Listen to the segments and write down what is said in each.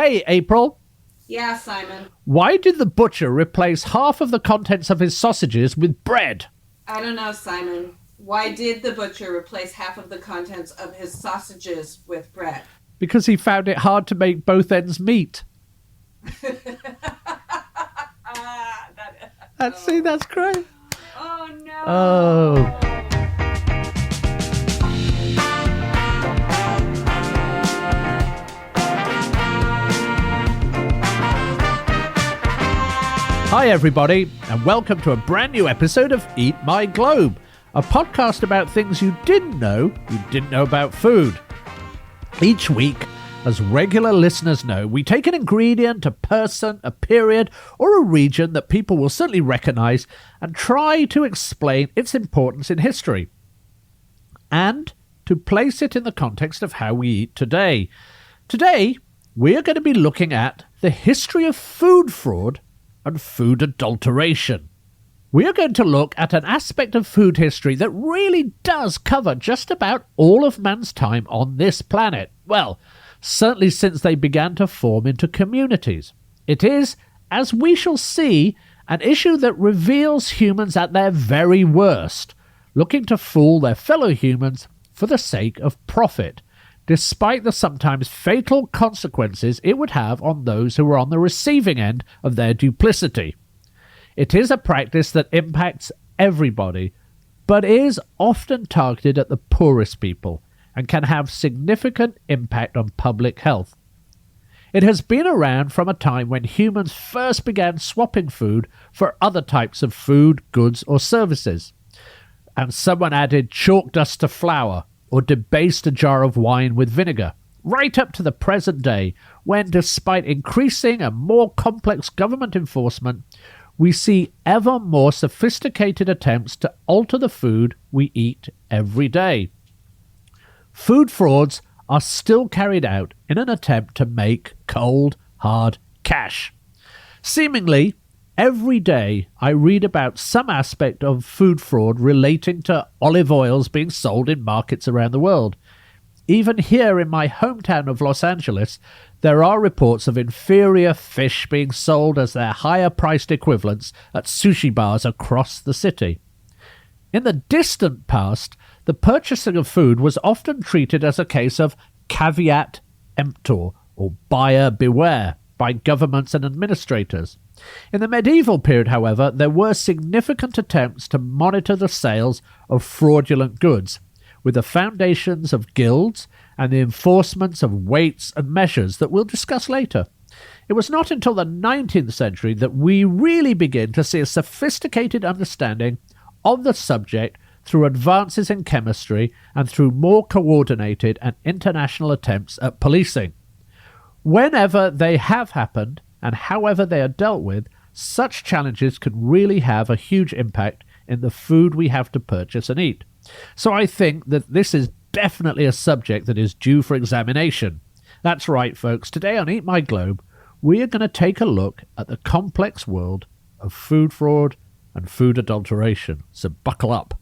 Hey, April. Yeah, Simon. Why did the butcher replace half of the contents of his sausages with bread? I don't know, Simon. Why did the butcher replace half of the contents of his sausages with bread? Because he found it hard to make both ends meet. See, that's great. Oh, no. Oh. Hi everybody, and welcome to a brand new episode of Eat My Globe, a podcast about things you didn't know about food. Each week, as regular listeners know, we take an ingredient, a person, a period, or a region that people will certainly recognize and try to explain its importance in history, and to place it in the context of how we eat today. Today, we are going to be looking at the history of food fraud and food adulteration. We are going to look at an aspect of food history that really does cover just about all of man's time on this planet. Well, certainly since they began to form into communities. It is, as we shall see, an issue that reveals humans at their very worst, looking to fool their fellow humans for the sake of profit, despite the sometimes fatal consequences it would have on those who were on the receiving end of their duplicity. It is a practice that impacts everybody, but is often targeted at the poorest people and can have significant impact on public health. It has been around from a time when humans first began swapping food for other types of food, goods, or services, and someone added chalk dust to flour, or debased a jar of wine with vinegar, right up to the present day, when, despite increasing and more complex government enforcement, we see ever more sophisticated attempts to alter the food we eat every day. Food frauds are still carried out in an attempt to make cold, hard cash. Seemingly, every day I read about some aspect of food fraud relating to olive oils being sold in markets around the world. Even here in my hometown of Los Angeles, there are reports of inferior fish being sold as their higher-priced equivalents at sushi bars across the city. In the distant past, the purchasing of food was often treated as a case of caveat emptor, or buyer beware, by governments and administrators. In the medieval period, however, there were significant attempts to monitor the sales of fraudulent goods, with the foundations of guilds and the enforcements of weights and measures that we'll discuss later. It was not until the 19th century that we really begin to see a sophisticated understanding of the subject through advances in chemistry and through more coordinated and international attempts at policing. Whenever they have happened, and however they are dealt with, such challenges can really have a huge impact in the food we have to purchase and eat. So I think that this is definitely a subject that is due for examination. That's right, folks. Today on Eat My Globe, we are going to take a look at the complex world of food fraud and food adulteration. So buckle up.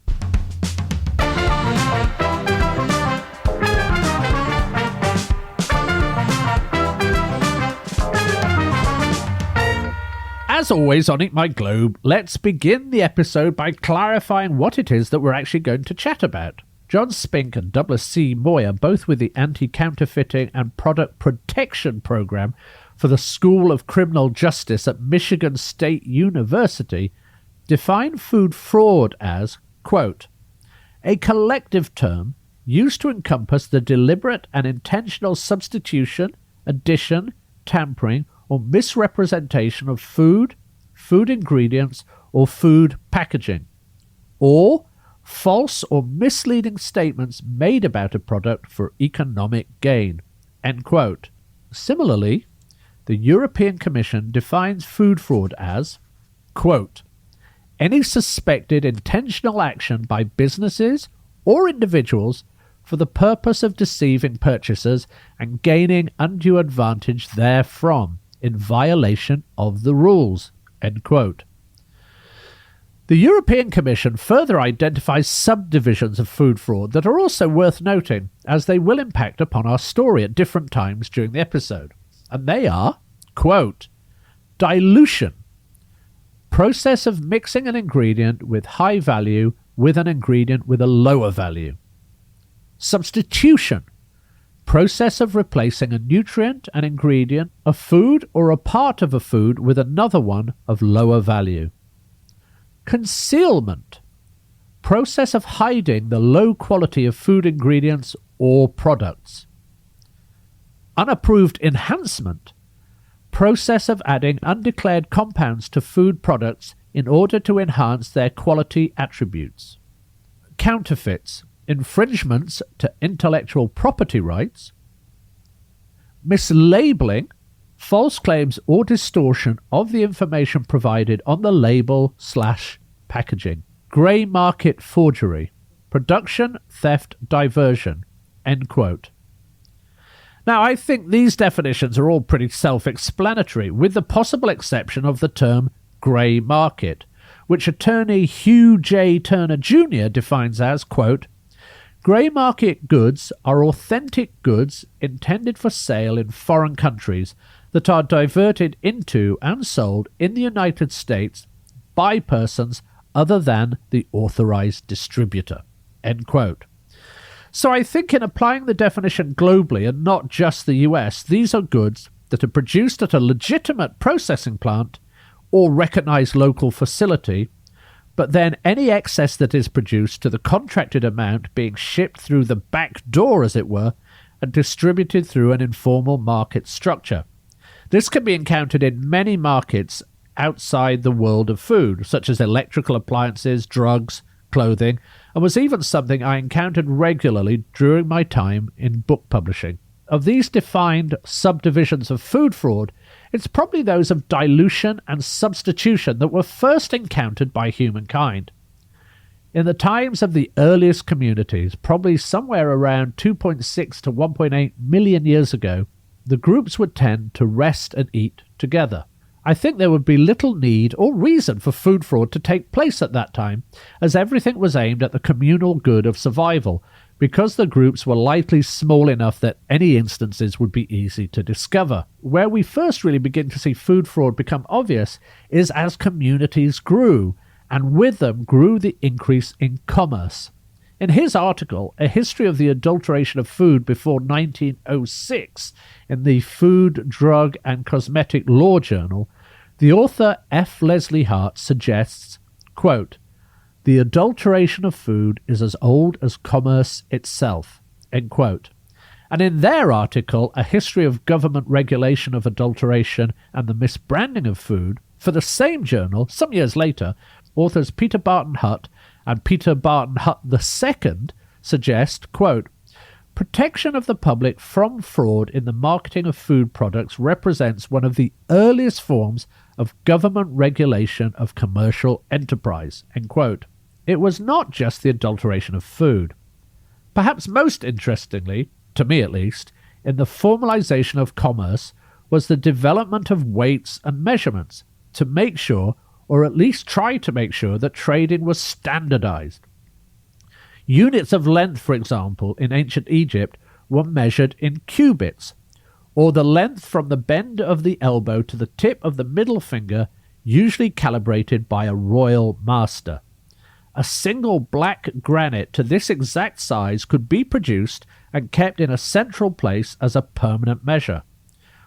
As always on Eat My Globe, let's begin the episode by clarifying what it is that we're actually going to chat about. John Spink and Douglas C. Moyer, both with the Anti-Counterfeiting and Product Protection Program for the School of Criminal Justice at Michigan State University, define food fraud as, quote, a collective term used to encompass the deliberate and intentional substitution, addition, tampering, or misrepresentation of food, food ingredients, or food packaging, or false or misleading statements made about a product for economic gain, end quote. Similarly, the European Commission defines food fraud as, quote, any suspected intentional action by businesses or individuals for the purpose of deceiving purchasers and gaining undue advantage therefrom, in violation of the rules, end quote. The European Commission further identifies subdivisions of food fraud that are also worth noting, as they will impact upon our story at different times during the episode. And they are, quote, dilution, process of mixing an ingredient with high value with an ingredient with a lower value. Substitution, process of replacing a nutrient, an ingredient, a food, or a part of a food with another one of lower value. Concealment, process of hiding the low quality of food ingredients or products. Unapproved enhancement, process of adding undeclared compounds to food products in order to enhance their quality attributes. Counterfeits, infringements to intellectual property rights. Mislabeling, false claims or distortion of the information provided on the label/packaging. Grey market forgery, production, theft, diversion. End quote. Now, I think these definitions are all pretty self-explanatory, with the possible exception of the term grey market, which attorney Hugh J. Turner Jr. defines as, quote, grey market goods are authentic goods intended for sale in foreign countries that are diverted into and sold in the United States by persons other than the authorized distributor. End quote. So I think in applying the definition globally and not just the US, these are goods that are produced at a legitimate processing plant or recognized local facility, but then any excess that is produced to the contracted amount being shipped through the back door, as it were, and distributed through an informal market structure. This can be encountered in many markets outside the world of food, such as electrical appliances, drugs, clothing, and was even something I encountered regularly during my time in book publishing. Of these defined subdivisions of food fraud, it's probably those of dilution and substitution that were first encountered by humankind. In the times of the earliest communities, probably somewhere around 2.6 to 1.8 million years ago, the groups would tend to rest and eat together. I think there would be little need or reason for food fraud to take place at that time, as everything was aimed at the communal good of survival, because the groups were likely small enough that any instances would be easy to discover. Where we first really begin to see food fraud become obvious is as communities grew, and with them grew the increase in commerce. In his article, A History of the Adulteration of Food Before 1906, in the Food, Drug and Cosmetic Law Journal, the author F. Leslie Hart suggests, quote, the adulteration of food is as old as commerce itself, end quote. And in their article, A History of Government Regulation of Adulteration and the Misbranding of Food, for the same journal, some years later, authors Peter Barton Hutt and Peter Barton Hutt II suggest, quote, protection of the public from fraud in the marketing of food products represents one of the earliest forms of government regulation of commercial enterprise, end quote. It was not just the adulteration of food. Perhaps most interestingly, to me at least, in the formalization of commerce was the development of weights and measurements to make sure, or at least try to make sure, that trading was standardized. Units of length, for example, in ancient Egypt were measured in cubits, or the length from the bend of the elbow to the tip of the middle finger, usually calibrated by a royal master. A single black granite to this exact size could be produced and kept in a central place as a permanent measure,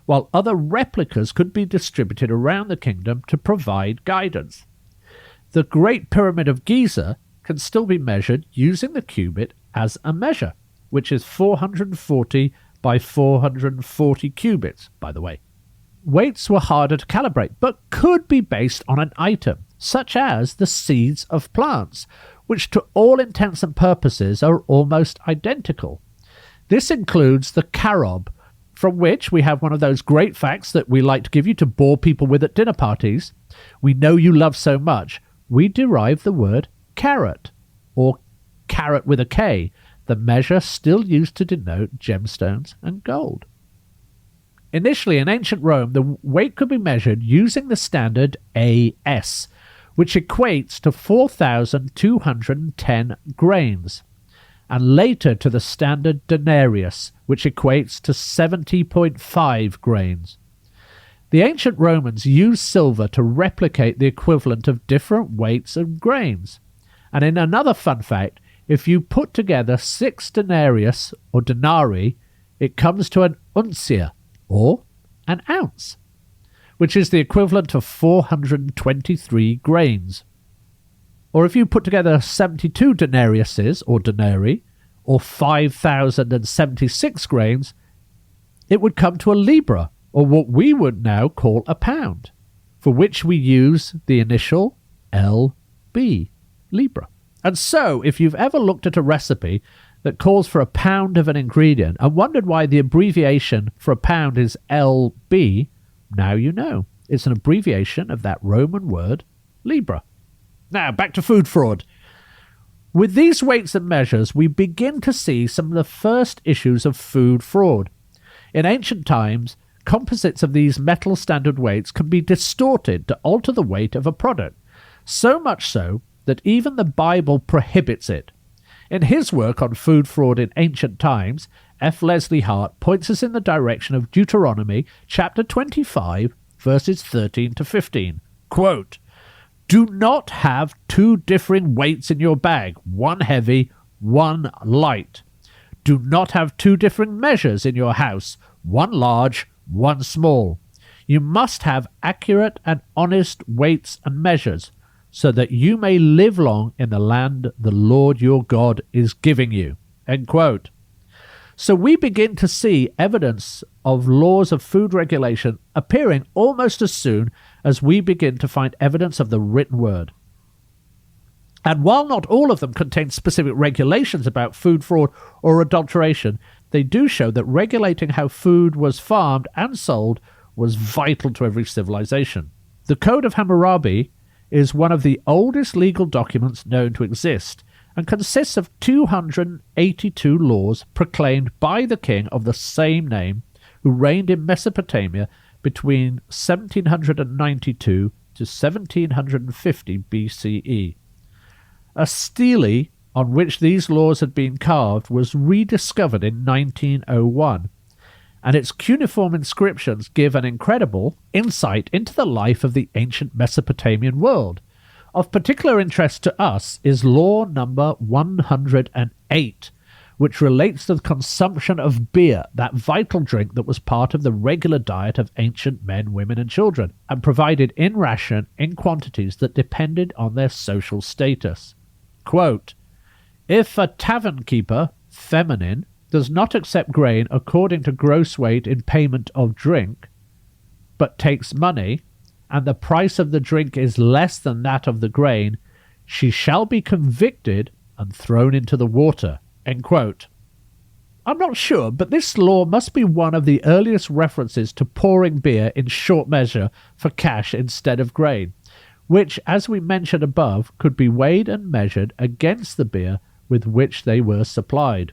while other replicas could be distributed around the kingdom to provide guidance. The Great Pyramid of Giza can still be measured using the cubit as a measure, which is 440 by 440 cubits, by the way. Weights were harder to calibrate, but could be based on an item, such as the seeds of plants, which to all intents and purposes are almost identical. This includes the carob, from which we have one of those great facts that we like to give you to bore people with at dinner parties. We know you love so much. We derive the word carat, or carat with a K, the measure still used to denote gemstones and gold. Initially, in ancient Rome, the weight could be measured using the standard AS, which equates to 4,210 grains. and later to the standard denarius, which equates to 70.5 grains. The ancient Romans used silver to replicate the equivalent of different weights of grains. And in another fun fact, if you put together 6 denarius or denarii, it comes to an uncia, or an ounce, which is the equivalent of 423 grains. Or if you put together 72 denariuses or denarii, or 5,076 grains, it would come to a libra, or what we would now call a pound, for which we use the initial LB, libra. And so, if you've ever looked at a recipe that calls for a pound of an ingredient and wondered why the abbreviation for a pound is LB, now you know. It's an abbreviation of that Roman word, libra. Now, back to food fraud. With these weights and measures, we begin to see some of the first issues of food fraud. In ancient times, composites of these metal standard weights can be distorted to alter the weight of a product, so much so that even the Bible prohibits it. In his work on food fraud in ancient times, F. Leslie Hart points us in the direction of Deuteronomy chapter 25, verses 13 to 15. Quote, "Do not have 2 differing weights in your bag, one heavy, one light. Do not have 2 differing measures in your house, one large, one small. You must have accurate and honest weights and measures, so that you may live long in the land the Lord your God is giving you." End quote. So we begin to see evidence of laws of food regulation appearing almost as soon as we begin to find evidence of the written word. And while not all of them contain specific regulations about food fraud or adulteration, they do show that regulating how food was farmed and sold was vital to every civilization. The Code of Hammurabi is one of the oldest legal documents known to exist and consists of 282 laws proclaimed by the king of the same name who reigned in Mesopotamia between 1792 to 1750 BCE. A stele on which these laws had been carved was rediscovered in 1901, and its cuneiform inscriptions give an incredible insight into the life of the ancient Mesopotamian world. Of particular interest to us is law number 108, which relates to the consumption of beer, that vital drink that was part of the regular diet of ancient men, women, and children, and provided in ration in quantities that depended on their social status. Quote, "If a tavern keeper, feminine, does not accept grain according to gross weight in payment of drink, but takes money, and the price of the drink is less than that of the grain, she shall be convicted and thrown into the water." End quote. I'm not sure, but this law must be one of the earliest references to pouring beer in short measure for cash instead of grain, which, as we mentioned above, could be weighed and measured against the beer with which they were supplied.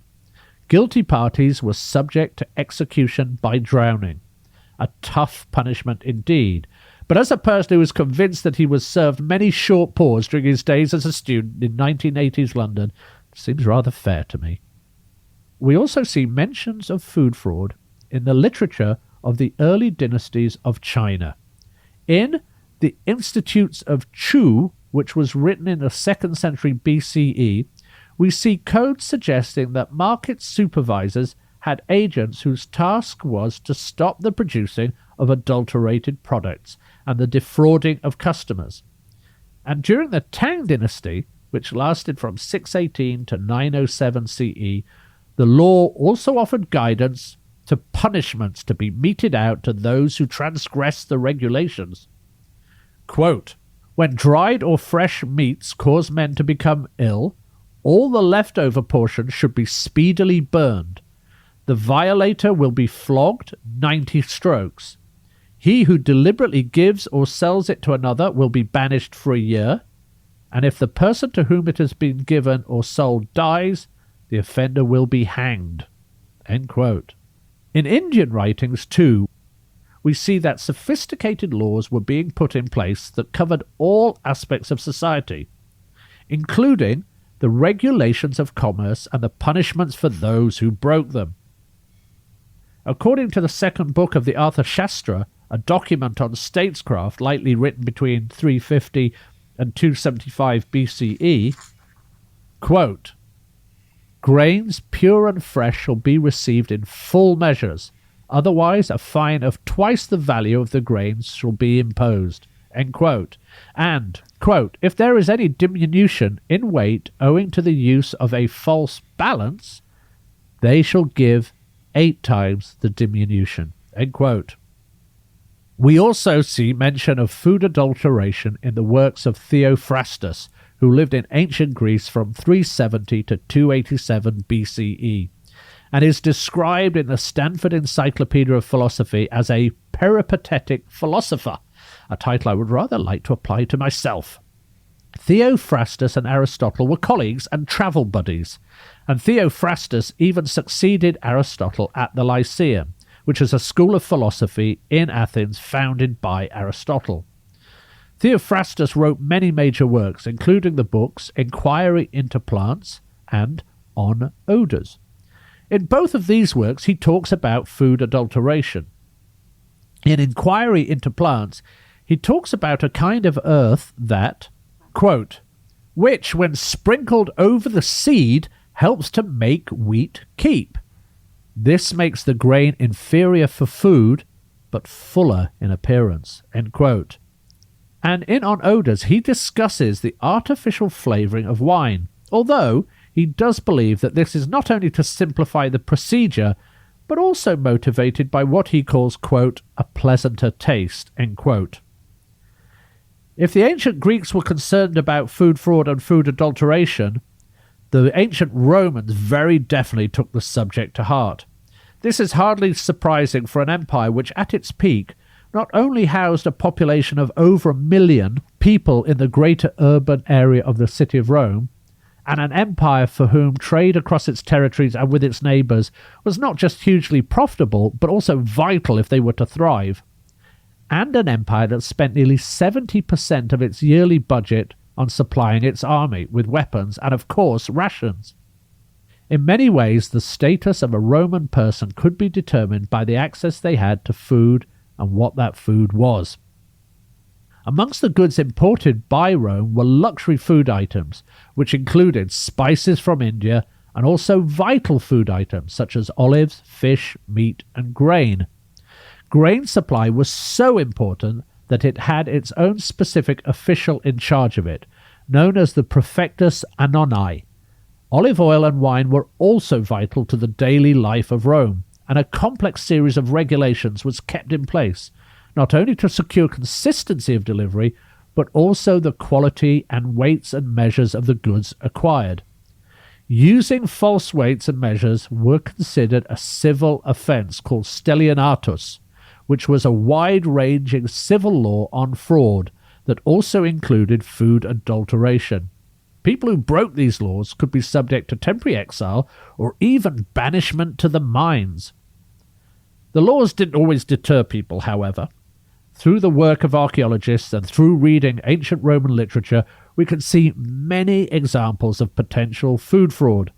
Guilty parties were subject to execution by drowning. A tough punishment indeed. But as a person who was convinced that he was served many short pours during his days as a student in 1980s London, it seems rather fair to me. We also see mentions of food fraud in the literature of the early dynasties of China. In the Institutes of Chu, which was written in the 2nd century BCE, we see codes suggesting that market supervisors had agents whose task was to stop the producing of adulterated products and the defrauding of customers. And during the Tang dynasty, which lasted from 618 to 907 CE, the law also offered guidance to punishments to be meted out to those who transgressed the regulations. Quote, "When dried or fresh meats cause men to become ill, all the leftover portion should be speedily burned. The violator will be flogged 90 strokes. He who deliberately gives or sells it to another will be banished for a year, and if the person to whom it has been given or sold dies, the offender will be hanged." End quote. In Indian writings, too, we see that sophisticated laws were being put in place that covered all aspects of society, including the regulations of commerce and the punishments for those who broke them. According to the second book of the Arthashastra, a document on statescraft likely written between 350 and 275 BCE, quote, "Grains pure and fresh shall be received in full measures, otherwise a fine of twice the value of the grains shall be imposed," end quote. And, quote, "If there is any diminution in weight owing to the use of a false balance, they shall give 8 times the diminution," end quote. We also see mention of food adulteration in the works of Theophrastus, who lived in ancient Greece from 370 to 287 BCE, and is described in the Stanford Encyclopedia of Philosophy as a peripatetic philosopher, a title I would rather like to apply to myself. Theophrastus and Aristotle were colleagues and travel buddies, and Theophrastus even succeeded Aristotle at the Lyceum, which is a school of philosophy in Athens founded by Aristotle. Theophrastus wrote many major works, including the books Inquiry into Plants and On Odours. In both of these works, he talks about food adulteration. In Inquiry into Plants, he talks about a kind of earth that, quote, "which, when sprinkled over the seed, helps to make wheat keep. This makes the grain inferior for food, but fuller in appearance," end quote. And in On Odours, he discusses the artificial flavouring of wine, although he does believe that this is not only to simplify the procedure, but also motivated by what he calls, quote, "a pleasanter taste," end quote. If the ancient Greeks were concerned about food fraud and food adulteration, the ancient Romans very definitely took the subject to heart. This is hardly surprising for an empire which, at its peak, not only housed a population of over 1 million people in the greater urban area of the city of Rome, and an empire for whom trade across its territories and with its neighbours was not just hugely profitable, but also vital if they were to thrive, and an empire that spent nearly 70% of its yearly budget on supplying its army with weapons and, of course, rations. In many ways, the status of a Roman person could be determined by the access they had to food and what that food was. Amongst the goods imported by Rome were luxury food items, which included spices from India and also vital food items such as olives, fish, meat, and grain. Grain supply was so important that it had its own specific official in charge of it, known as the Praefectus Annoni. Olive oil and wine were also vital to the daily life of Rome, and a complex series of regulations was kept in place, not only to secure consistency of delivery, but also the quality and weights and measures of the goods acquired. Using false weights and measures were considered a civil offence called Stelianatus, which was a wide-ranging civil law on fraud that also included food adulteration. People who broke these laws could be subject to temporary exile or even banishment to the mines. The laws didn't always deter people, however. Through the work of archaeologists and through reading ancient Roman literature, we can see many examples of potential food fraud.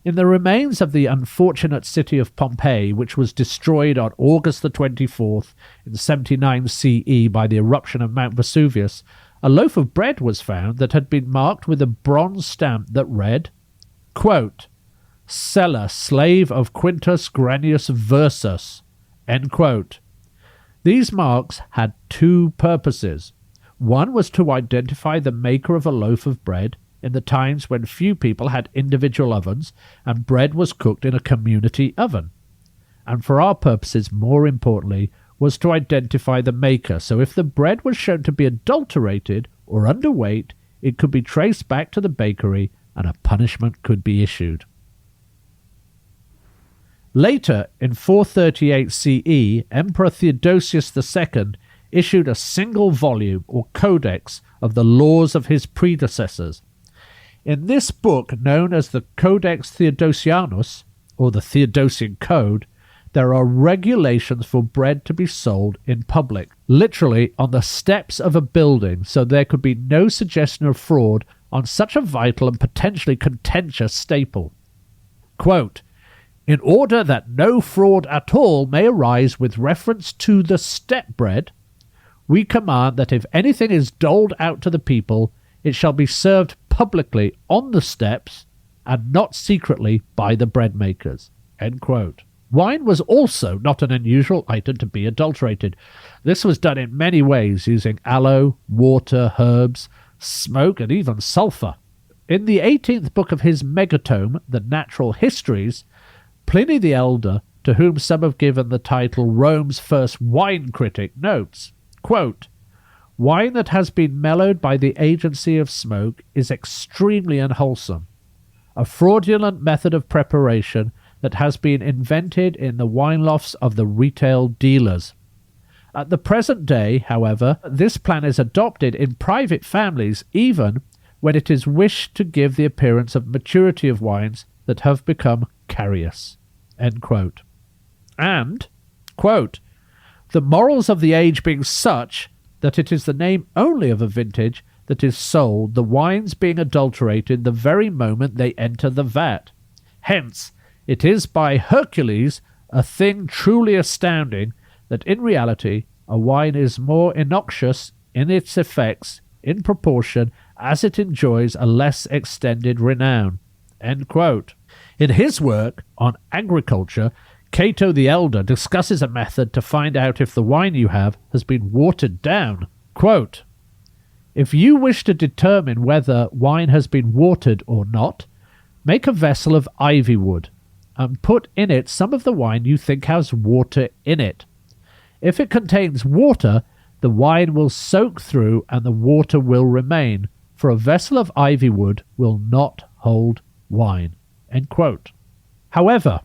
In the remains of the unfortunate city of Pompeii, which was destroyed on August the 24th in 79 CE by the eruption of Mount Vesuvius, a loaf of bread was found that had been marked with a bronze stamp that read, quote, "Seller, slave of Quintus Granius Versus," end quote. These marks had two purposes. One was to identify the maker of a loaf of bread in the times when few people had individual ovens and bread was cooked in a community oven. And for our purposes, more importantly, was to identify the maker, so if the bread was shown to be adulterated or underweight, it could be traced back to the bakery and a punishment could be issued. Later, in 438 CE, Emperor Theodosius II issued a single volume or codex of the laws of his predecessors. In this book, known as the Codex Theodosianus, or the Theodosian Code, there are regulations for bread to be sold in public, literally on the steps of a building, so there could be no suggestion of fraud on such a vital and potentially contentious staple. Quote, "In order that no fraud at all may arise with reference to the step bread, we command that if anything is doled out to the people, it shall be served publicly on the steps and not secretly by the bread makers." End quote. Wine was also not an unusual item to be adulterated. This was done in many ways, using aloe, water, herbs, smoke, and even sulphur. In the 18th book of his megatome, The Natural Histories, Pliny the Elder, to whom some have given the title Rome's first wine critic, notes, quote, "Wine that has been mellowed by the agency of smoke is extremely unwholesome, a fraudulent method of preparation that has been invented in the wine lofts of the retail dealers. At the present day, however, this plan is adopted in private families even when it is wished to give the appearance of maturity of wines that have become carious." End quote. And, quote, "The morals of the age being such that it is the name only of a vintage that is sold, the wines being adulterated the very moment they enter the vat. Hence, it is by Hercules a thing truly astounding that in reality a wine is more innoxious in its effects in proportion as it enjoys a less extended renown." End quote. In his work on agriculture, Cato the Elder discusses a method to find out if the wine you have has been watered down. Quote, "If you wish to determine whether wine has been watered or not, make a vessel of ivy wood, and put in it some of the wine you think has water in it. If it contains water, the wine will soak through and the water will remain, for a vessel of ivy wood will not hold wine." End quote. However,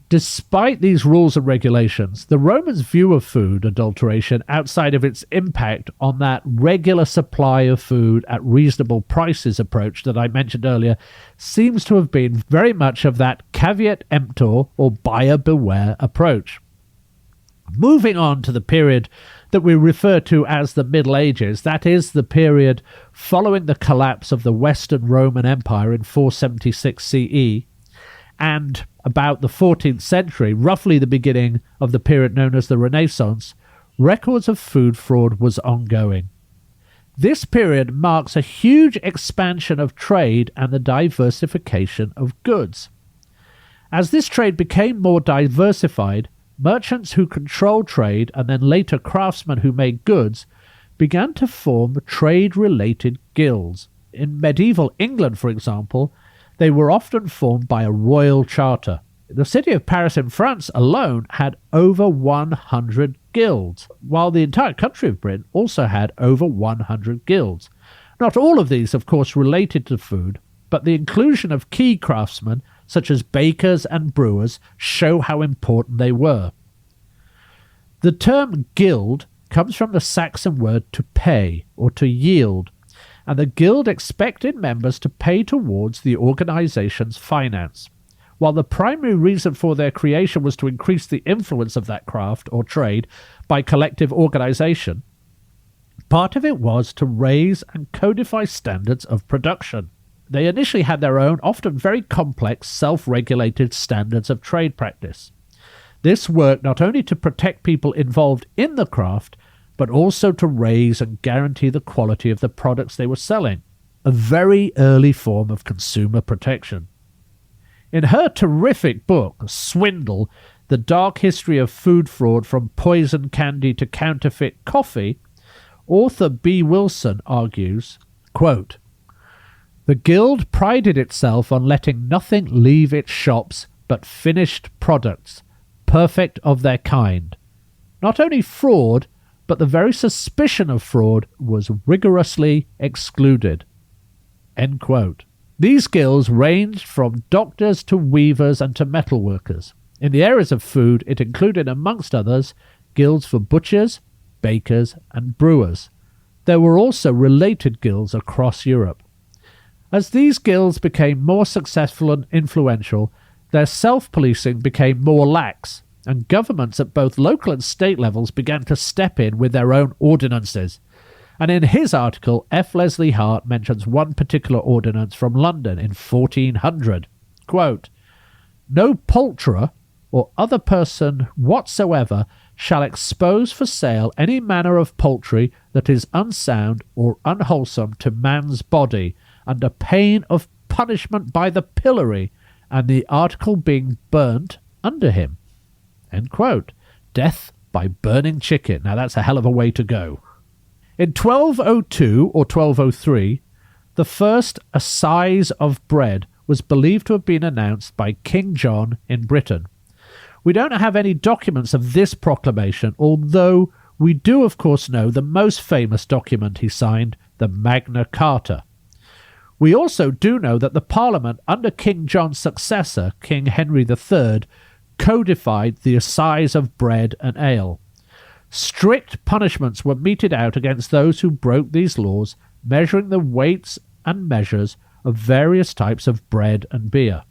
despite these rules and regulations, the Romans' view of food adulteration outside of its impact on that regular supply of food at reasonable prices approach that I mentioned earlier seems to have been very much of that caveat emptor or buyer beware approach. Moving on to the period that we refer to as the Middle Ages, that is the period following the collapse of the Western Roman Empire in 476 CE, and about the 14th century, roughly the beginning of the period known as the Renaissance, records of food fraud was ongoing. This period marks a huge expansion of trade and the diversification of goods. As this trade became more diversified, merchants who controlled trade and then later craftsmen who made goods began to form trade-related guilds. In medieval England, for example, they were often formed by a royal charter. The city of Paris in France alone had over 100 guilds, while the entire country of Britain also had over 100 guilds. Not all of these, of course, related to food, but the inclusion of key craftsmen, such as bakers and brewers, show how important they were. The term guild comes from the Saxon word to pay or to yield, and the guild expected members to pay towards the organization's finance. While the primary reason for their creation was to increase the influence of that craft or trade by collective organization, part of it was to raise and codify standards of production. They initially had their own, often very complex, self-regulated standards of trade practice. This worked not only to protect people involved in the craft, but also to raise and guarantee the quality of the products they were selling, a very early form of consumer protection. In her terrific book, Swindle, The Dark History of Food Fraud from Poison Candy to Counterfeit Coffee, author B. Wilson argues, quote, "The guild prided itself on letting nothing leave its shops but finished products, perfect of their kind. Not only fraud, but the very suspicion of fraud was rigorously excluded." End quote. These guilds ranged from doctors to weavers and to metalworkers. In the areas of food, it included, amongst others, guilds for butchers, bakers, and brewers. There were also related guilds across Europe. As these guilds became more successful and influential, their self-policing became more lax, and governments at both local and state levels began to step in with their own ordinances. And in his article, F. Leslie Hart mentions one particular ordinance from London in 1400. Quote, "No poulterer or other person whatsoever shall expose for sale any manner of poultry that is unsound or unwholesome to man's body, under pain of punishment by the pillory, and the article being burnt under him." End quote. Death by burning chicken. Now that's a hell of a way to go. In 1202 or 1203, the first assize of bread was believed to have been announced by King John in Britain. We don't have any documents of this proclamation, although we do of course know the most famous document he signed, the Magna Carta. We also do know that the Parliament under King John's successor, King Henry III, codified the assize of bread and ale. Strict punishments were meted out against those who broke these laws, measuring the weights and measures of various types of bread and beer.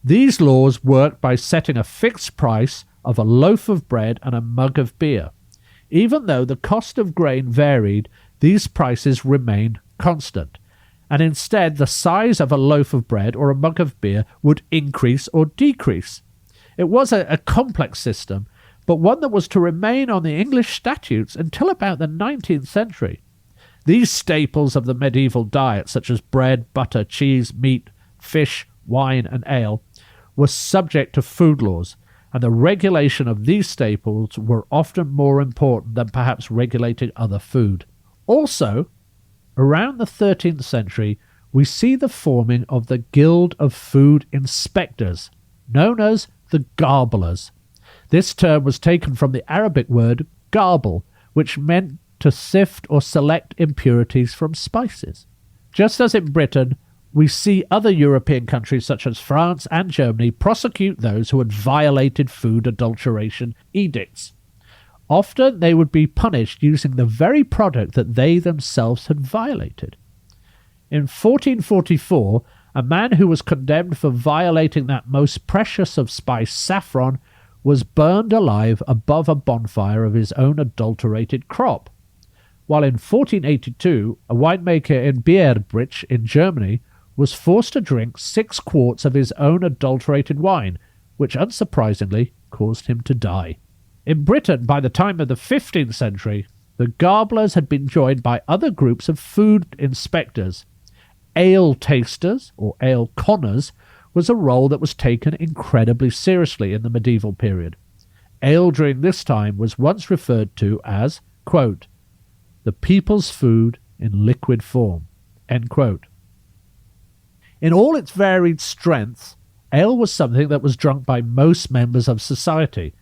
These laws worked by setting a fixed price of a loaf of bread and a mug of beer. Even though the cost of grain varied, these prices remained constant, and instead the size of a loaf of bread or a mug of beer would increase or decrease. It was a complex system, but one that was to remain on the English statutes until about the 19th century. These staples of the medieval diet, such as bread, butter, cheese, meat, fish, wine, and ale, were subject to food laws, and the regulation of these staples were often more important than perhaps regulating other food. Also, around the 13th century, we see the forming of the Guild of Food Inspectors, known as the Garblers. This term was taken from the Arabic word garble, which meant to sift or select impurities from spices. Just as in Britain, we see other European countries such as France and Germany prosecute those who had violated food adulteration edicts. Often they would be punished using the very product that they themselves had violated. In 1444, a man who was condemned for violating that most precious of spice, saffron, was burned alive above a bonfire of his own adulterated crop. While in 1482, a winemaker in Bierbrich in Germany was forced to drink 6 quarts of his own adulterated wine, which unsurprisingly caused him to die. In Britain, by the time of the 15th century, the garblers had been joined by other groups of food inspectors. Ale tasters, or ale conners, was a role that was taken incredibly seriously in the medieval period. Ale during this time was once referred to as, quote, "the people's food in liquid form," end quote. In all its varied strengths, ale was something that was drunk by most members of society,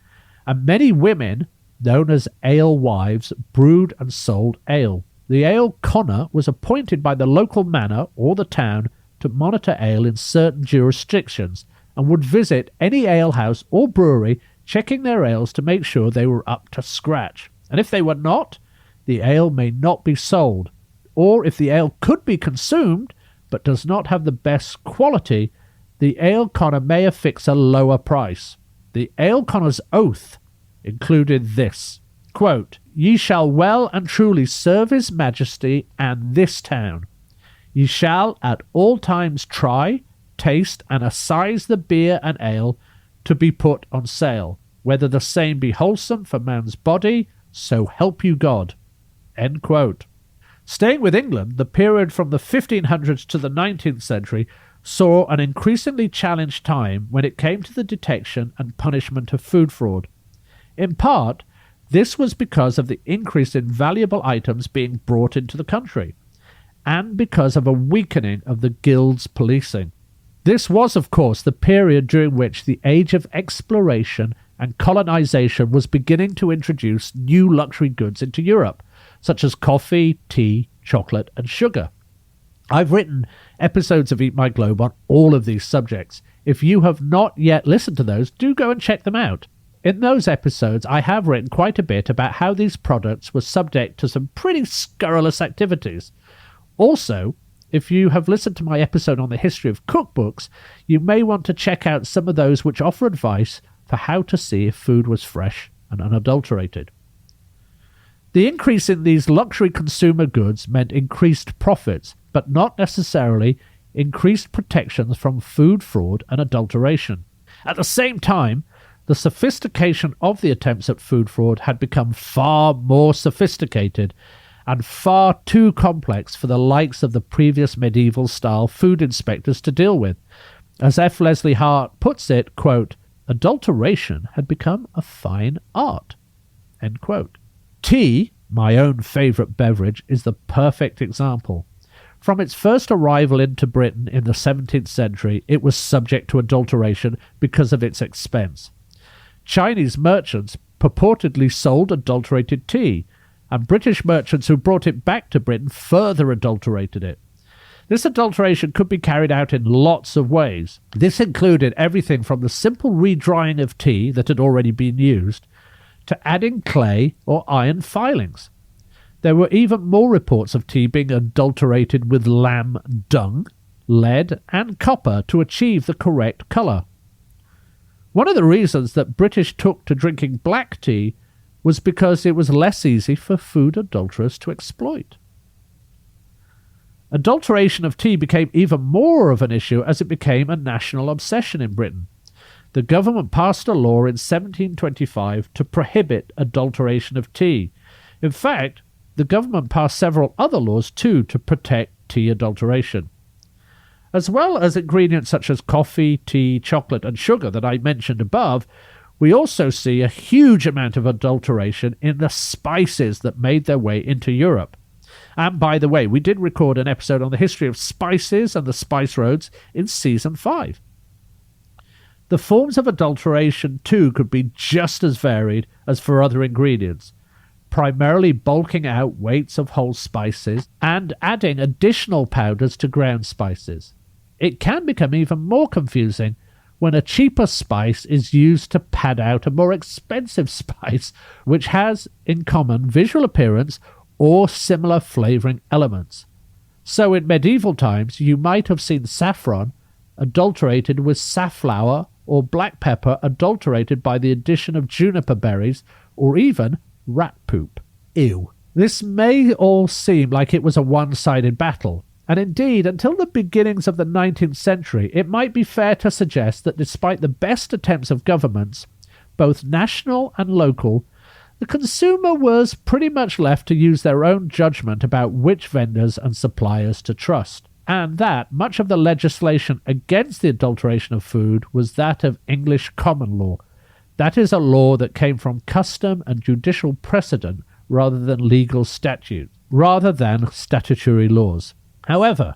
and many women, known as alewives, brewed and sold ale. The ale conner was appointed by the local manor or the town to monitor ale in certain jurisdictions, and would visit any alehouse or brewery, checking their ales to make sure they were up to scratch. And if they were not, the ale may not be sold. Or if the ale could be consumed, but does not have the best quality, the ale conner may affix a lower price. The ale conner's oath included this, quote, "Ye shall well and truly serve his majesty and this town. Ye shall at all times try, taste, and assize the beer and ale to be put on sale, whether the same be wholesome for man's body, so help you God." End quote. Staying with England, the period from the 1500s to the 19th century saw an increasingly challenged time when it came to the detection and punishment of food fraud. In part, this was because of the increase in valuable items being brought into the country, and because of a weakening of the guild's policing. This was, of course, the period during which the age of exploration and colonization was beginning to introduce new luxury goods into Europe, such as coffee, tea, chocolate, and sugar. I've written episodes of Eat My Globe on all of these subjects. If you have not yet listened to those, do go and check them out. In those episodes, I have written quite a bit about how these products were subject to some pretty scurrilous activities. Also, if you have listened to my episode on the history of cookbooks, you may want to check out some of those which offer advice for how to see if food was fresh and unadulterated. The increase in these luxury consumer goods meant increased profits, but not necessarily increased protections from food fraud and adulteration. At the same time, the sophistication of the attempts at food fraud had become far more sophisticated and far too complex for the likes of the previous medieval-style food inspectors to deal with. As F. Leslie Hart puts it, quote, adulteration had become a fine art, end quote. Tea, my own favourite beverage, is the perfect example. From its first arrival into Britain in the 17th century, it was subject to adulteration because of its expense. Chinese merchants purportedly sold adulterated tea, and British merchants who brought it back to Britain further adulterated it. This adulteration could be carried out in lots of ways. This included everything from the simple redrying of tea that had already been used to adding clay or iron filings. There were even more reports of tea being adulterated with lamb dung, lead, and copper to achieve the correct colour. One of the reasons that British took to drinking black tea was because it was less easy for food adulterers to exploit. Adulteration of tea became even more of an issue as it became a national obsession in Britain. The government passed a law in 1725 to prohibit adulteration of tea. In fact, the government passed several other laws too to protect tea adulteration. As well as ingredients such as coffee, tea, chocolate and sugar that I mentioned above, we also see a huge amount of adulteration in the spices that made their way into Europe. And by the way, we did record an episode on the history of spices and the spice roads in Season 5. The forms of adulteration too could be just as varied as for other ingredients, primarily bulking out weights of whole spices and adding additional powders to ground spices. It can become even more confusing when a cheaper spice is used to pad out a more expensive spice, which has in common visual appearance or similar flavouring elements. So in medieval times, you might have seen saffron adulterated with safflower or black pepper adulterated by the addition of juniper berries or even rat poop. Ew. This may all seem like it was a one-sided battle, and indeed, until the beginnings of the 19th century, it might be fair to suggest that despite the best attempts of governments, both national and local, the consumer was pretty much left to use their own judgment about which vendors and suppliers to trust, and that much of the legislation against the adulteration of food was that of English common law. That is a law that came from custom and judicial precedent rather than legal statute, rather than statutory laws. However,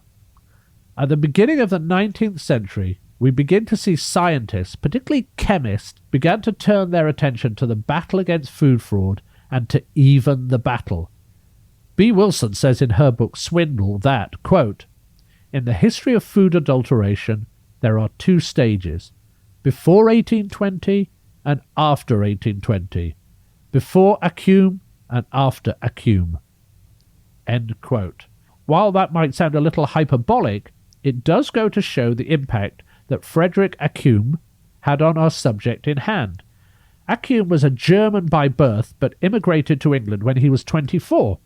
at the beginning of the 19th century, we begin to see scientists, particularly chemists, began to turn their attention to the battle against food fraud and to even the battle. B. Wilson says in her book Swindle that, quote, in the history of food adulteration, there are two stages, before 1820 and after 1820, before Accum and after Accum. End quote. While that might sound a little hyperbolic, it does go to show the impact that Frederick Accum had on our subject in hand. Accum was a German by birth but immigrated to England when he was 24,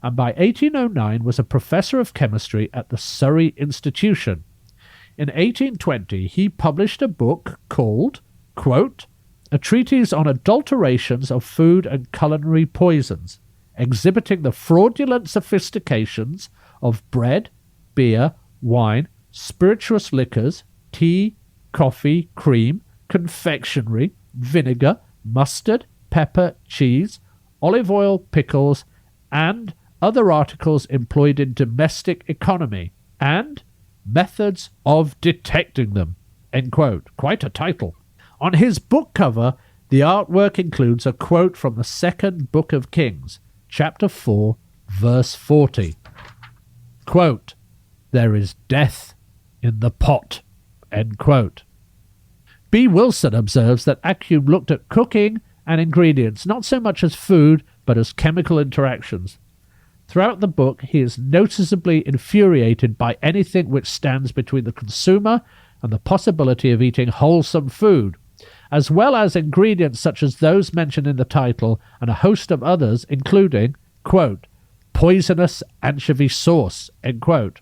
and by 1809 was a professor of chemistry at the Surrey Institution. In 1820 he published a book called, quote, A Treatise on Adulterations of Food and Culinary Poisons, exhibiting the fraudulent sophistications of bread, beer, wine, spirituous liquors, tea, coffee, cream, confectionery, vinegar, mustard, pepper, cheese, olive oil, pickles, and other articles employed in domestic economy, and methods of detecting them. End quote. Quite a title. On his book cover, the artwork includes a quote from the Second Book of Kings, chapter 4, verse 40. Quote, there is death in the pot. End quote. B. Wilson observes that Accum looked at cooking and ingredients not so much as food, but as chemical interactions. Throughout the book, he is noticeably infuriated by anything which stands between the consumer and the possibility of eating wholesome food, as well as ingredients such as those mentioned in the title and a host of others, including, quote, poisonous anchovy sauce, end quote.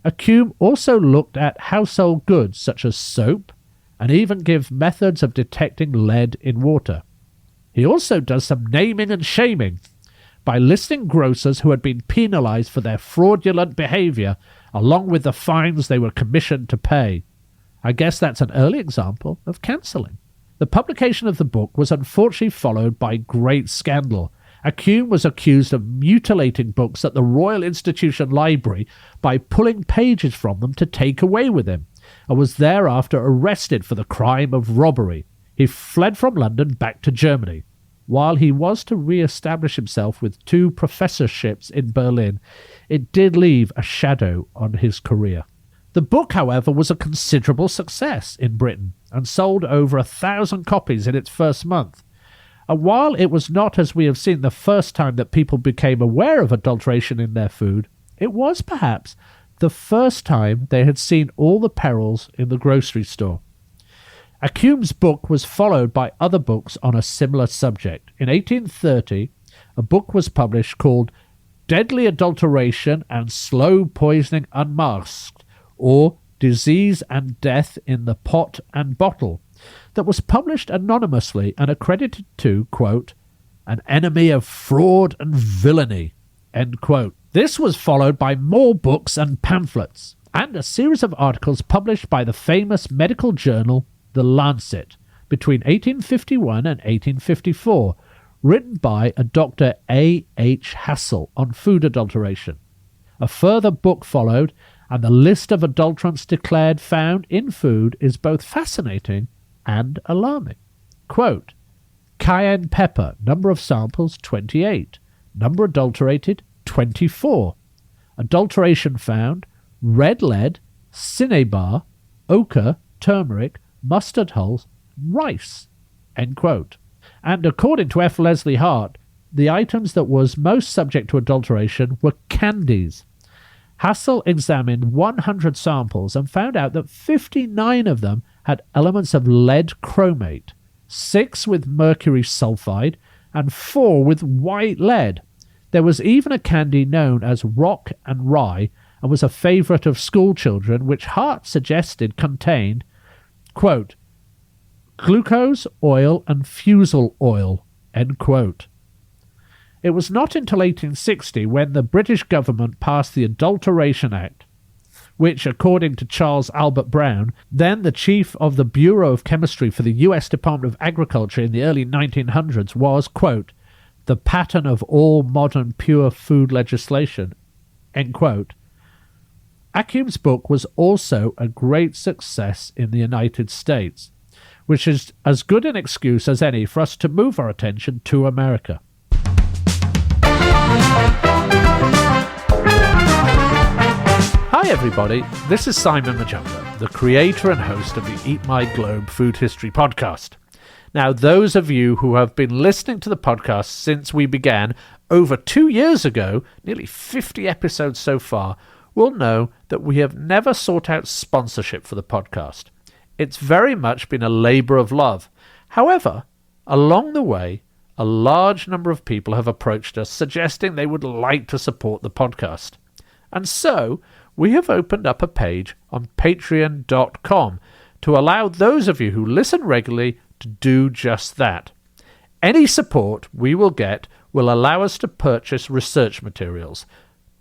Accum also looked at household goods such as soap and even give methods of detecting lead in water. He also does some naming and shaming by listing grocers who had been penalized for their fraudulent behavior along with the fines they were commissioned to pay. I guess that's an early example of cancelling. The publication of the book was unfortunately followed by great scandal. Accum was accused of mutilating books at the Royal Institution Library by pulling pages from them to take away with him, and was thereafter arrested for the crime of robbery. He fled from London back to Germany. While he was to re-establish himself with 2 professorships in Berlin, it did leave a shadow on his career. The book, however, was a considerable success in Britain and sold over 1,000 copies in its first month. And while it was not, as we have seen, the first time that people became aware of adulteration in their food, it was perhaps the first time they had seen all the perils in the grocery store. Accum's book was followed by other books on a similar subject. In 1830, a book was published called Deadly Adulteration and Slow Poisoning Unmasked, or Disease and Death in the Pot and Bottle, that was published anonymously and accredited to, quote, an enemy of fraud and villainy, end quote. This was followed by more books and pamphlets, and a series of articles published by the famous medical journal The Lancet between 1851 and 1854, written by a Dr. A. H. Hassel on food adulteration. A further book followed, and the list of adulterants declared found in food is both fascinating and alarming. Quote, cayenne pepper, number of samples 28, number adulterated 24, adulteration found red lead, cinnabar, ochre, turmeric, mustard hulls, rice, end quote. And according to F. Leslie Hart, the items that was most subject to adulteration were candies. Hassel examined 100 samples and found out that 59 of them had elements of lead chromate, 6 with mercury sulfide, and 4 with white lead. There was even a candy known as rock and rye, and was a favourite of school children, which Hart suggested contained, quote, glucose, oil, and fusel oil, end quote. It was not until 1860 when the British government passed the Adulteration Act, which, according to Charles Albert Brown, then the chief of the Bureau of Chemistry for the U.S. Department of Agriculture in the early 1900s, was, quote, the pattern of all modern pure food legislation, end quote. Accum's book was also a great success in the United States, which is as good an excuse as any for us to move our attention to America. Hi everybody, this is Simon Majumdar, the creator and host of the Eat My Globe Food History podcast. Now, those of you who have been listening to the podcast since we began over 2 years ago, nearly 50 episodes so far, will know that we have never sought out sponsorship for the podcast. It's very much been a labour of love. However, along the way, a large number of people have approached us suggesting they would like to support the podcast. And so, we have opened up a page on patreon.com to allow those of you who listen regularly to do just that. Any support we will get will allow us to purchase research materials,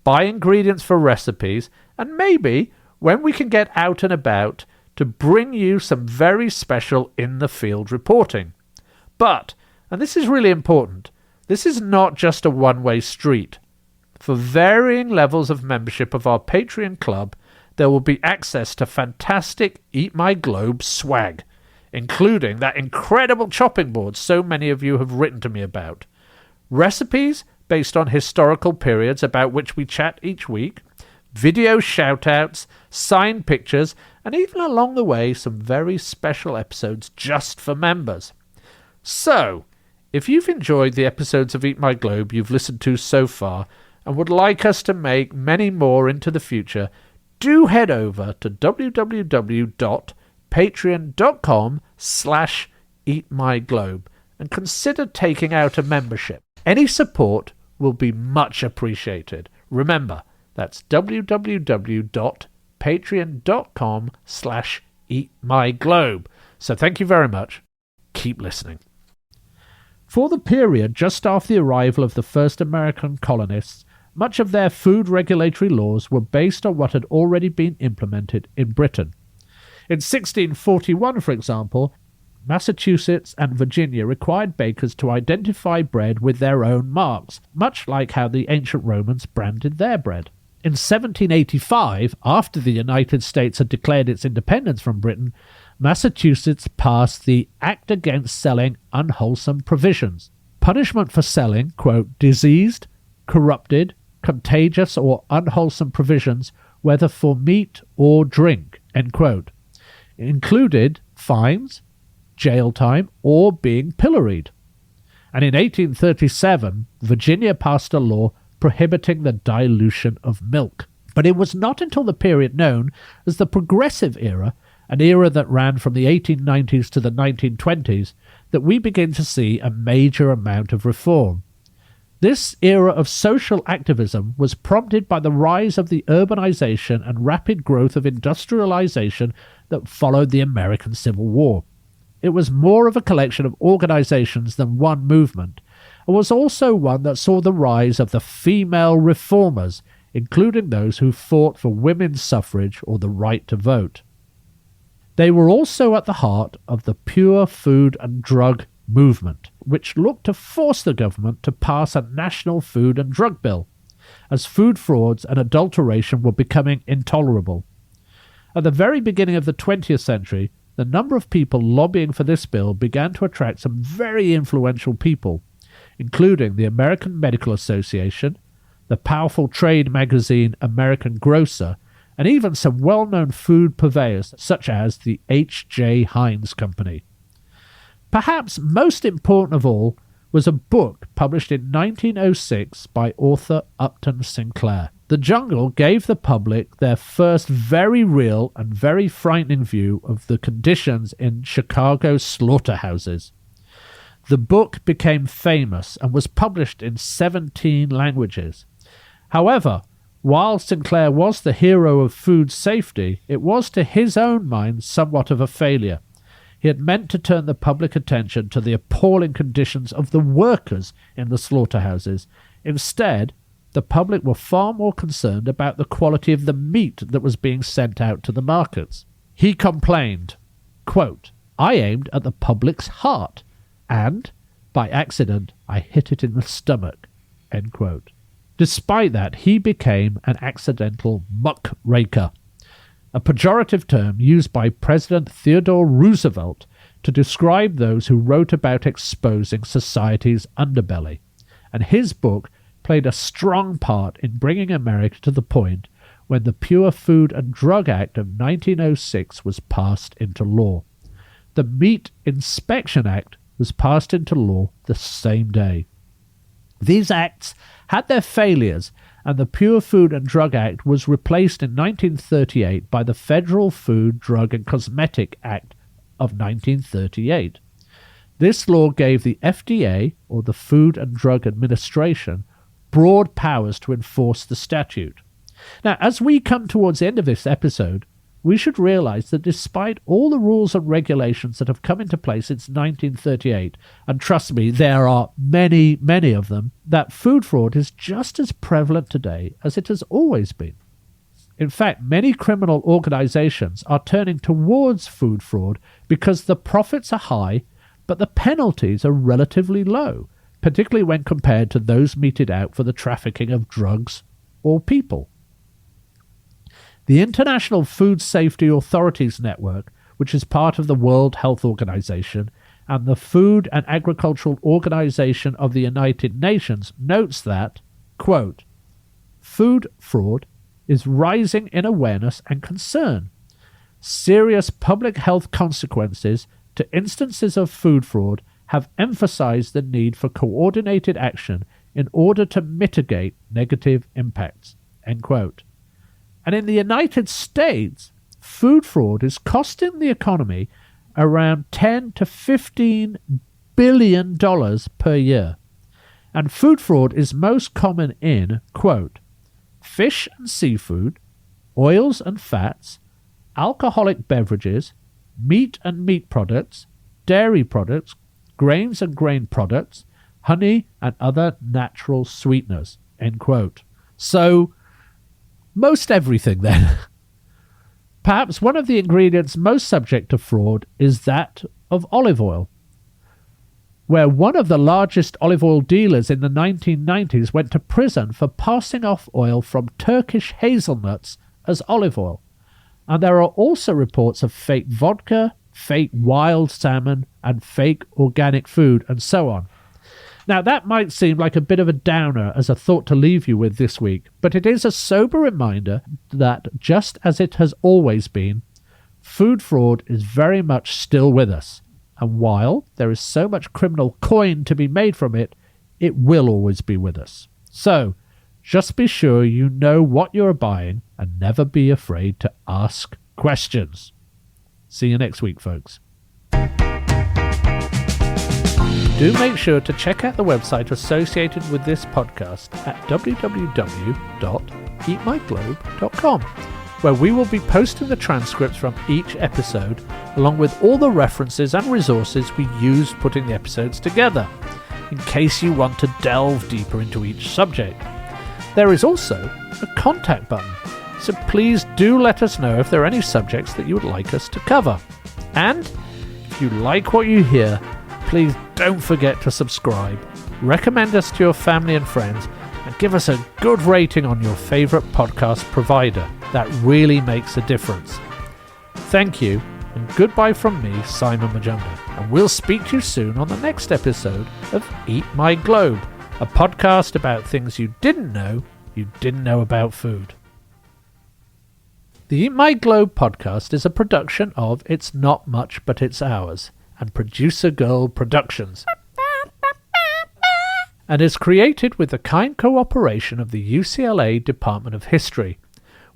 buy ingredients for recipes, and maybe, when we can get out and about, to bring you some very special in-the-field reporting. But, and this is really important, this is not just a one-way street. For varying levels of membership of our Patreon club, there will be access to fantastic Eat My Globe swag, including that incredible chopping board so many of you have written to me about, recipes based on historical periods about which we chat each week, video shout-outs, signed pictures, and even along the way some very special episodes just for members. So, if you've enjoyed the episodes of Eat My Globe you've listened to so far, and would like us to make many more into the future, do head over to www.patreon.com patreon.com/eatmyglobe and consider taking out a membership. Any support will be much appreciated. Remember, that's www.patreon.com/eatmyglobe. So thank you very much. Keep listening. For the period just after the arrival of the first American colonists, much of their food regulatory laws were based on what had already been implemented in Britain. In 1641, for example, Massachusetts and Virginia required bakers to identify bread with their own marks, much like how the ancient Romans branded their bread. In 1785, after the United States had declared its independence from Britain, Massachusetts passed the Act Against Selling Unwholesome Provisions. Punishment for selling, quote, diseased, corrupted, contagious or unwholesome provisions, whether for meat or drink, end quote, included fines, jail time, or being pilloried. And in 1837, Virginia passed a law prohibiting the dilution of milk. But it was not until the period known as the Progressive Era, an era that ran from the 1890s to the 1920s, that we begin to see a major amount of reform. This era of social activism was prompted by the rise of the urbanization and rapid growth of industrialization that followed the American Civil War. It was more of a collection of organizations than one movement, and was also one that saw the rise of the female reformers, including those who fought for women's suffrage or the right to vote. They were also at the heart of the pure food and drug movement, which looked to force the government to pass a national food and drug bill, as food frauds and adulteration were becoming intolerable. At the very beginning of the 20th century, the number of people lobbying for this bill began to attract some very influential people, including the American Medical Association, the powerful trade magazine American Grocer, and even some well-known food purveyors such as the H.J. Heinz Company. Perhaps most important of all was a book published in 1906 by author Upton Sinclair. The Jungle gave the public their first very real and very frightening view of the conditions in Chicago's slaughterhouses. The book became famous and was published in 17 languages. However, while Sinclair was the hero of food safety, it was to his own mind somewhat of a failure. He had meant to turn the public attention to the appalling conditions of the workers in the slaughterhouses. Instead, the public were far more concerned about the quality of the meat that was being sent out to the markets. He complained, quote, I aimed at the public's heart, and, by accident, I hit it in the stomach, end quote. Despite that, he became an accidental muckraker, a pejorative term used by President Theodore Roosevelt to describe those who wrote about exposing society's underbelly, and his book played a strong part in bringing America to the point when the Pure Food and Drug Act of 1906 was passed into law. The Meat Inspection Act was passed into law the same day. These acts had their failures, and the Pure Food and Drug Act was replaced in 1938 by the Federal Food, Drug and Cosmetic Act of 1938. This law gave the FDA, or the Food and Drug Administration, broad powers to enforce the statute. Now, as we come towards the end of this episode, we should realize that despite all the rules and regulations that have come into place since 1938, and trust me, there are many, many of them, that food fraud is just as prevalent today as it has always been. In fact, many criminal organizations are turning towards food fraud because the profits are high, but the penalties are relatively low, particularly when compared to those meted out for the trafficking of drugs or people. The International Food Safety Authorities Network, which is part of the World Health Organization, and the Food and Agricultural Organization of the United Nations, notes that, quote, food fraud is rising in awareness and concern. Serious public health consequences to instances of food fraud have emphasized the need for coordinated action in order to mitigate negative impacts, end quote. And in the United States, food fraud is costing the economy around $10 to $15 billion per year. And food fraud is most common in, quote, fish and seafood, oils and fats, alcoholic beverages, meat and meat products, dairy products, grains and grain products, honey and other natural sweeteners, end quote. So, most everything then. Perhaps one of the ingredients most subject to fraud is that of olive oil, where one of the largest olive oil dealers in the 1990s went to prison for passing off oil from Turkish hazelnuts as olive oil. And there are also reports of fake vodka, fake wild salmon, and fake organic food, and so on. Now, that might seem like a bit of a downer as a thought to leave you with this week, but it is a sober reminder that, just as it has always been, food fraud is very much still with us. And while there is so much criminal coin to be made from it, it will always be with us. So, just be sure you know what you're buying and never be afraid to ask questions. See you next week, folks. Do make sure to check out the website associated with this podcast at www.eatmyglobe.com, where we will be posting the transcripts from each episode, along with all the references and resources we used putting the episodes together, in case you want to delve deeper into each subject. There is also a contact button, so please do let us know if there are any subjects that you would like us to cover. And if you like what you hear, please don't forget to subscribe, recommend us to your family and friends, and give us a good rating on your favourite podcast provider. That really makes a difference. Thank you, and goodbye from me, Simon Majumdar, and we'll speak to you soon on the next episode of Eat My Globe, a podcast about things you didn't know about food. The Eat My Globe podcast is a production of It's Not Much But It's Ours and Producer Girl Productions, and is created with the kind cooperation of the UCLA Department of History.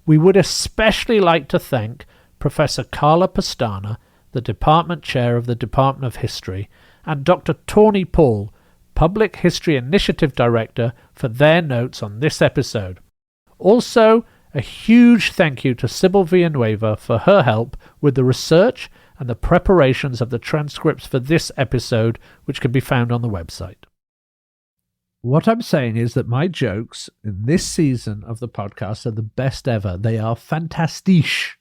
We would especially like to thank Professor Carla Pastana, the Department Chair of the Department of History, and Dr. Tawny Paul, Public History Initiative Director, for their notes on this episode. Also, a huge thank you to Sybil Villanueva for her help with the research and the preparations of the transcripts for this episode, which can be found on the website. What I'm saying is that my jokes in this season of the podcast are the best ever. They are fantastique.